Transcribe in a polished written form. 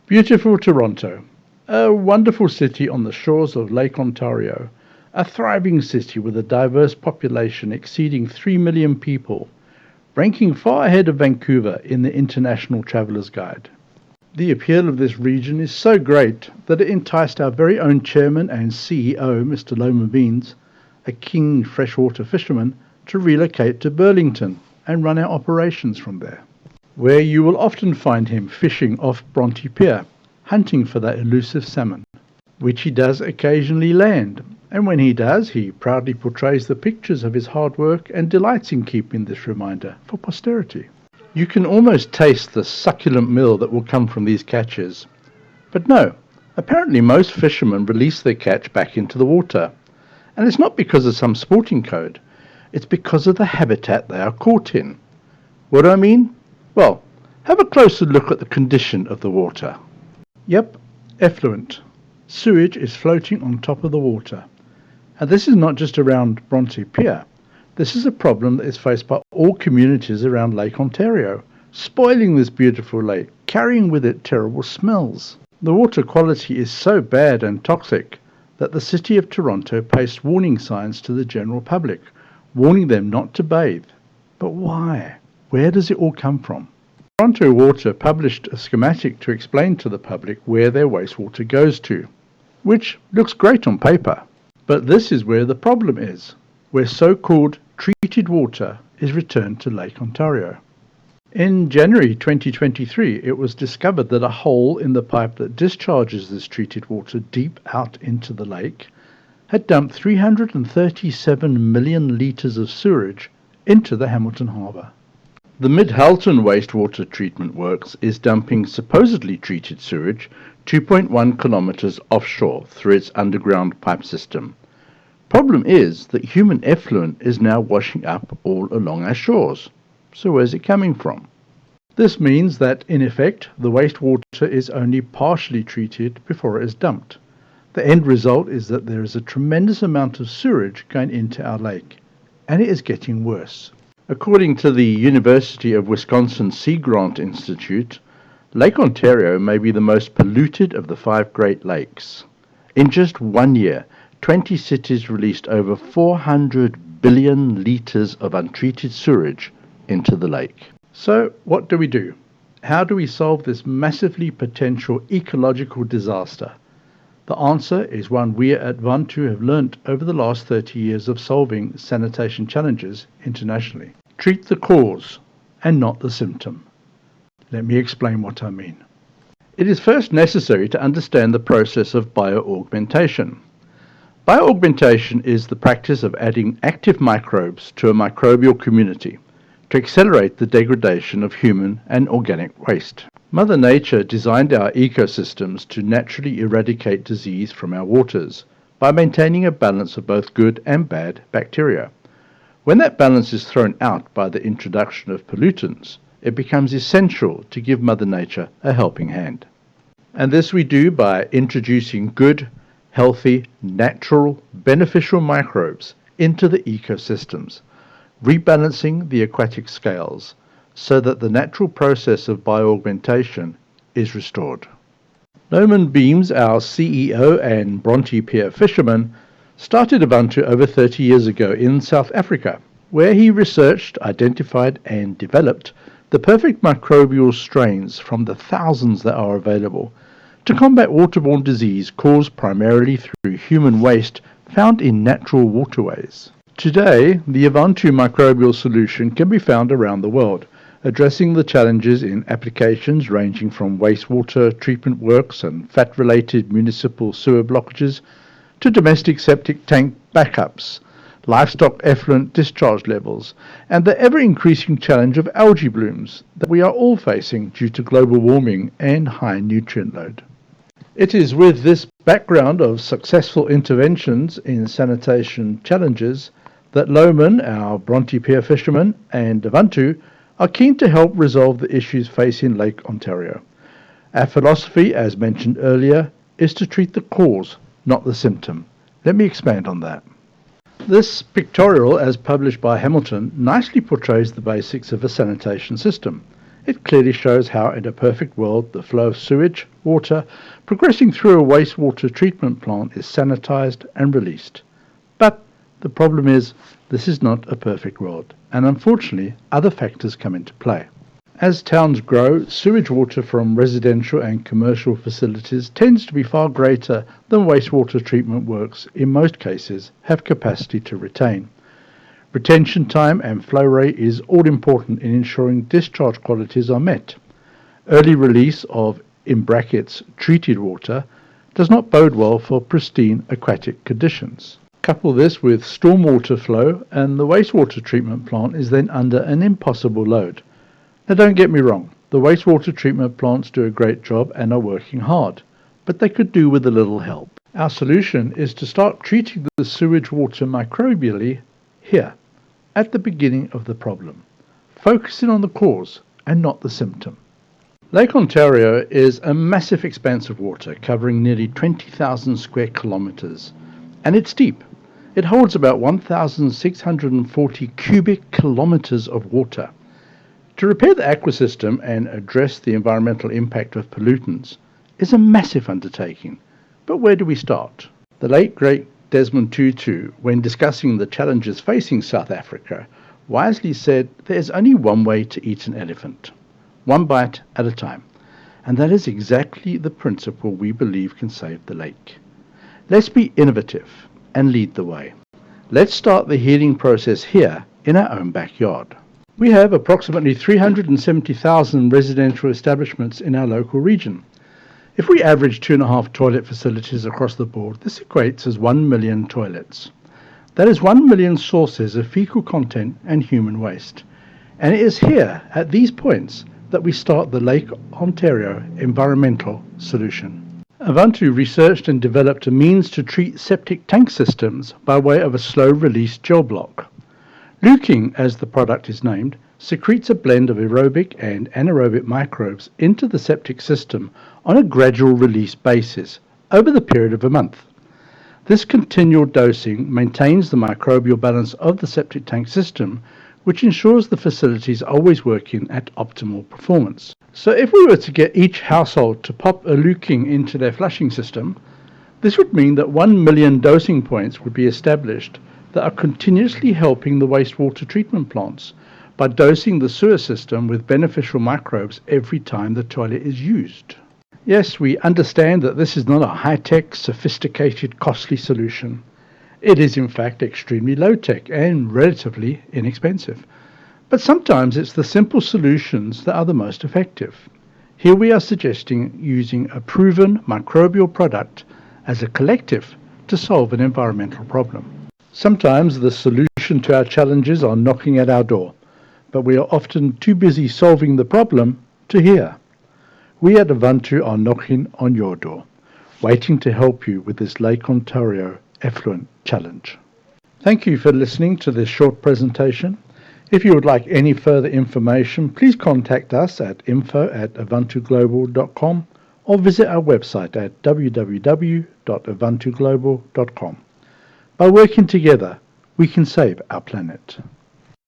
Beautiful Toronto, a wonderful city on the shores of Lake Ontario, a thriving city with a diverse population exceeding 3 million people, ranking far ahead of Vancouver in the International Traveller's Guide. The appeal of this region is so great that it enticed our very own chairman and CEO, Mr. Loma Beans, a king freshwater fisherman, to relocate to Burlington and run our operations from there, where you will often find him fishing off Bronte Pier, hunting for that elusive salmon, which he does occasionally land, and when he does, he proudly portrays the pictures of his hard work and delights in keeping this reminder for posterity. You can almost taste the succulent meal that will come from these catches. But no, apparently most fishermen release their catch back into the water, and it's not because of some sporting code, it's because of the habitat they are caught in. What do I mean? Well, have a closer look at the condition of the water. Yep, effluent. Sewage is floating on top of the water. And this is not just around Bronte Pier. This is a problem that is faced by all communities around Lake Ontario, spoiling this beautiful lake, carrying with it terrible smells. The water quality is so bad and toxic that the City of Toronto pastes warning signs to the general public, warning them not to bathe. But why? Where does it all come from? Toronto Water published a schematic to explain to the public where their wastewater goes to, which looks great on paper. But this is where the problem is, where so-called treated water is returned to Lake Ontario. In January 2023, it was discovered that a hole in the pipe that discharges this treated water deep out into the lake had dumped 337 million litres of sewage into the Hamilton Harbour. The Mid-Halton Wastewater Treatment Works is dumping supposedly treated sewage 2.1 kilometres offshore through its underground pipe system. Problem is that human effluent is now washing up all along our shores. So where's it coming from? This means that, in effect, the wastewater is only partially treated before it is dumped. The end result is that there is a tremendous amount of sewage going into our lake, and it is getting worse. According to the University of Wisconsin Sea Grant Institute, Lake Ontario may be the most polluted of the 5 Great Lakes. In just 1 year, 20 cities released over 400 billion litres of untreated sewage into the lake. So, what do we do? How do we solve this massively potential ecological disaster? The answer is one we at Vantu have learnt over the last 30 years of solving sanitation challenges internationally. Treat the cause and not the symptom. Let me explain what I mean. It is first necessary to understand the process of bioaugmentation. Bioaugmentation is the practice of adding active microbes to a microbial community to accelerate the degradation of human and organic waste. Mother Nature designed our ecosystems to naturally eradicate disease from our waters by maintaining a balance of both good and bad bacteria. When that balance is thrown out by the introduction of pollutants, it becomes essential to give Mother Nature a helping hand. And this we do by introducing good, healthy, natural, beneficial microbes into the ecosystems, rebalancing the aquatic scales so that the natural process of bioaugmentation is restored. Norman Beams, our CEO and Bronte Pier fisherman, started Ubuntu over 30 years ago in South Africa, where he researched, identified and developed the perfect microbial strains from the thousands that are available to combat waterborne disease caused primarily through human waste found in natural waterways. Today, the Ubuntu microbial solution can be found around the world, addressing the challenges in applications ranging from wastewater treatment works and fat-related municipal sewer blockages to domestic septic tank backups, livestock effluent discharge levels, and the ever-increasing challenge of algae blooms that we are all facing due to global warming and high nutrient load. It is with this background of successful interventions in sanitation challenges that Lohman, our Bronte Pier fisherman, and Ubuntu are keen to help resolve the issues facing Lake Ontario. Our philosophy, as mentioned earlier, is to treat the cause, not the symptom. Let me expand on that. This pictorial, as published by Hamilton, nicely portrays the basics of a sanitation system. It clearly shows how, in a perfect world, the flow of sewage, water, progressing through a wastewater treatment plant is sanitized and released. But the problem is, this is not a perfect world, and unfortunately, other factors come into play. As towns grow, sewage water from residential and commercial facilities tends to be far greater than wastewater treatment works, in most cases, have capacity to retain. Retention time and flow rate is all important in ensuring discharge qualities are met. Early release of, in brackets, treated water does not bode well for pristine aquatic conditions. Couple this with stormwater flow and the wastewater treatment plant is then under an impossible load. Now don't get me wrong, the wastewater treatment plants do a great job and are working hard, but they could do with a little help. Our solution is to start treating the sewage water microbially here, at the beginning of the problem, focusing on the cause and not the symptom. Lake Ontario is a massive expanse of water covering nearly 20,000 square kilometers, and it's deep. It holds about 1,640 cubic kilometers of water. To repair the aquasystem and address the environmental impact of pollutants is a massive undertaking. But where do we start? The late great Desmond Tutu, when discussing the challenges facing South Africa, wisely said there is only one way to eat an elephant, one bite at a time. And that is exactly the principle we believe can save the lake. Let's be innovative and lead the way. Let's start the healing process here in our own backyard. We have approximately 370,000 residential establishments in our local region. If we average 2.5 toilet facilities across the board, this equates as 1 million toilets. That is 1 million sources of fecal content and human waste. And it is here, at these points, that we start the Lake Ontario environmental solution. Avantu researched and developed a means to treat septic tank systems by way of a slow-release gel block. Luking, as the product is named, secretes a blend of aerobic and anaerobic microbes into the septic system on a gradual release basis over the period of a month. This continual dosing maintains the microbial balance of the septic tank system, which ensures the facility is always working at optimal performance. So if we were to get each household to pop a Luking into their flushing system, this would mean that 1 million dosing points would be established that are continuously helping the wastewater treatment plants by dosing the sewer system with beneficial microbes every time the toilet is used. Yes, we understand that this is not a high-tech, sophisticated, costly solution. It is in fact extremely low-tech and relatively inexpensive. But sometimes it's the simple solutions that are the most effective. Here we are suggesting using a proven microbial product as a collective to solve an environmental problem. Sometimes the solution to our challenges are knocking at our door, but we are often too busy solving the problem to hear. We at Avantu are knocking on your door, waiting to help you with this Lake Ontario effluent challenge. Thank you for listening to this short presentation. If you would like any further information, please contact us at info@avantuglobal.com or visit our website at www.avantuglobal.com. By working together, we can save our planet.